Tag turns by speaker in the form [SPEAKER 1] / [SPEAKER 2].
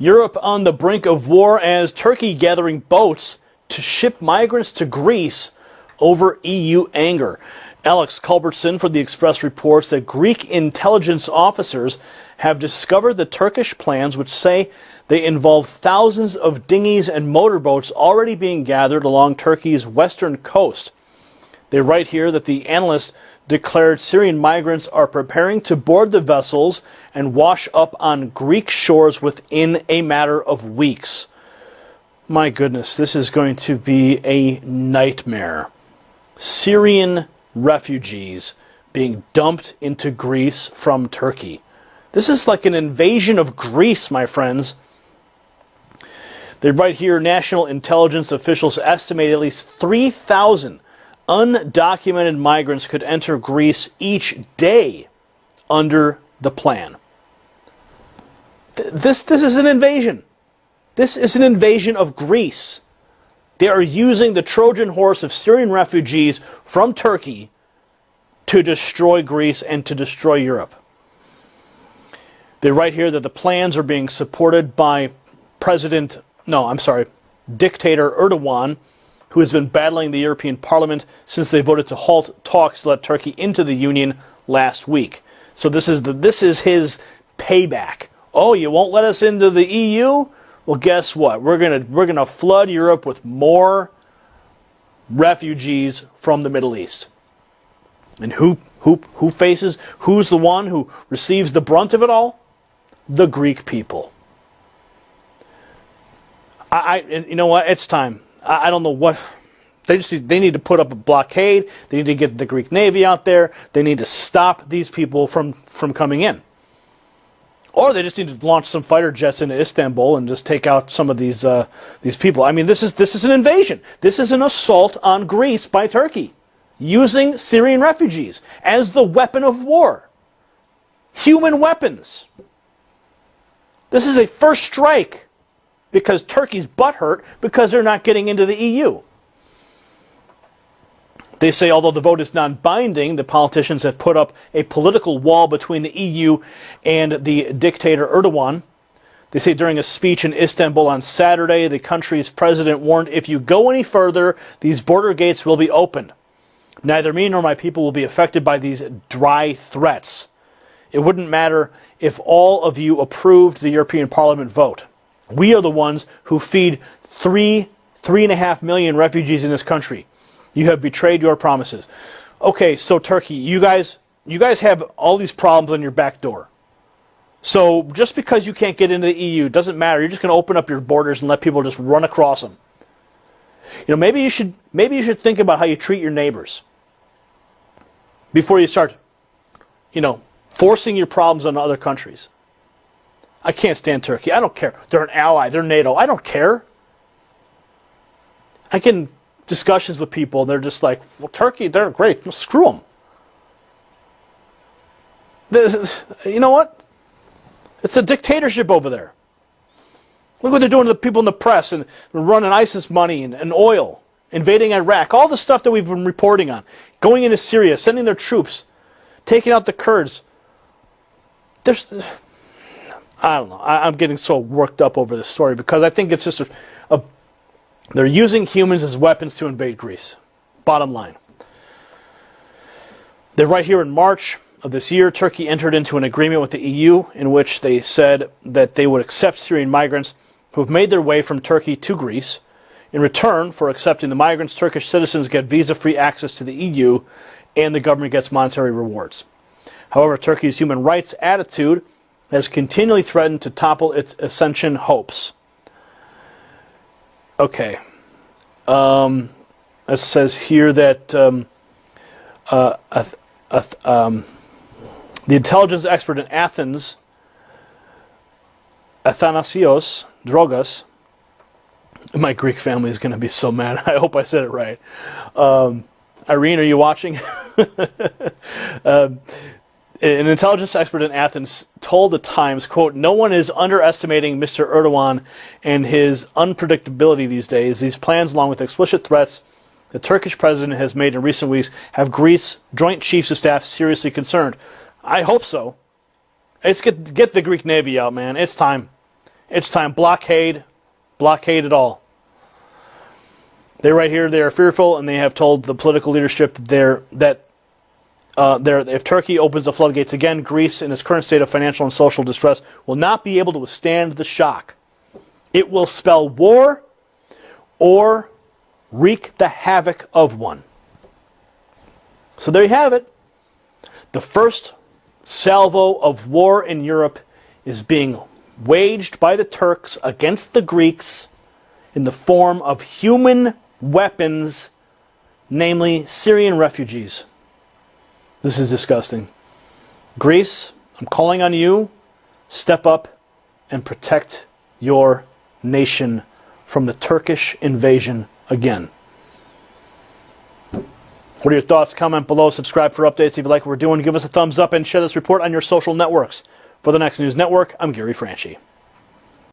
[SPEAKER 1] Europe on the brink of war as Turkey gathering boats to ship migrants to Greece over EU anger. Alex Culbertson for the Express reports that Greek intelligence officers have discovered the Turkish plans, which say they involve thousands of dinghies and motorboats already being gathered along Turkey's western coast. They write here that the analysts declared Syrian migrants are preparing to board the vessels and wash up on Greek shores within a matter of weeks. My goodness, this is going to be a nightmare. Syrian refugees being dumped into Greece from Turkey. This is like an invasion of Greece, my friends. They write here, national intelligence officials estimate at least 3,000 undocumented migrants could enter Greece each day under the plan. This is an invasion. This is an invasion of Greece. They are using the Trojan horse of Syrian refugees from Turkey to destroy Greece and to destroy Europe. They write here that the plans are being supported by dictator Erdogan, who has been battling the European Parliament since they voted to halt talks to let Turkey into the Union last week. So this is his payback. Oh, you won't let us into the EU? Well, guess what? We're gonna flood Europe with more refugees from the Middle East. And who's the one who receives the brunt of it all? The Greek people. You know what? It's time. I don't know what they need to put up a blockade. They need to get the Greek Navy out there. They need to stop these people from coming in. Or they just need to launch some fighter jets into Istanbul and just take out some of these people. I mean, this is an invasion. This is an assault on Greece by Turkey, using Syrian refugees as the weapon of war. Human weapons. This is a first strike because Turkey's butthurt because they're not getting into the EU. They say although the vote is non-binding, the politicians have put up a political wall between the EU and the dictator Erdogan. They say during a speech in Istanbul on Saturday, the country's president warned, if you go any further, these border gates will be opened. Neither me nor my people will be affected by these dry threats. It wouldn't matter if all of you approved the European Parliament vote. We are the ones who feed 3.5 million refugees in this country. You have betrayed your promises. Okay, so Turkey, you guys have all these problems on your back door. So just because you can't get into the EU doesn't matter. You're just going to open up your borders and let people just run across them. You know, maybe you should think about how you treat your neighbors before you start, forcing your problems on other countries. I can't stand Turkey. I don't care. They're an ally. They're NATO. I don't care. I get in discussions with people, and they're just like, well, Turkey, they're great. Well, screw them. You know what? It's a dictatorship over there. Look what they're doing to the people in the press and running ISIS money and oil, invading Iraq, all the stuff that we've been reporting on, going into Syria, sending their troops, taking out the Kurds. I don't know. I'm getting so worked up over this story because I think it's just they're using humans as weapons to invade Greece. Bottom line. They're right here in March of this year. Turkey entered into an agreement with the EU in which they said that they would accept Syrian migrants who have made their way from Turkey to Greece. In return for accepting the migrants, Turkish citizens get visa-free access to the EU and the government gets monetary rewards. However, Turkey's human rights attitude has continually threatened to topple its ascension hopes. Okay. It says here that the intelligence expert in Athens, Athanasios Drogas, my Greek family is going to be so mad. I hope I said it right. Irene, are you watching? An intelligence expert in Athens told the Times, quote, no one is underestimating Mr. Erdogan and his unpredictability these days. These plans, along with explicit threats the Turkish president has made in recent weeks, have Greece Joint Chiefs of Staff seriously concerned. I hope so. Let's get the Greek Navy out, man. It's time. It's time. Blockade. Blockade it all. They right here, they are fearful, and they have told the political leadership that if Turkey opens the floodgates again, Greece, in its current state of financial and social distress, will not be able to withstand the shock. It will spell war or wreak the havoc of one. So there you have it. The first salvo of war in Europe is being waged by the Turks against the Greeks in the form of human weapons, namely Syrian refugees. This is disgusting. Greece, I'm calling on you. Step up and protect your nation from the Turkish invasion again. What are your thoughts? Comment below. Subscribe for updates. If you like what we're doing, give us a thumbs up and share this report on your social networks. For the Next News Network, I'm Gary Franchi.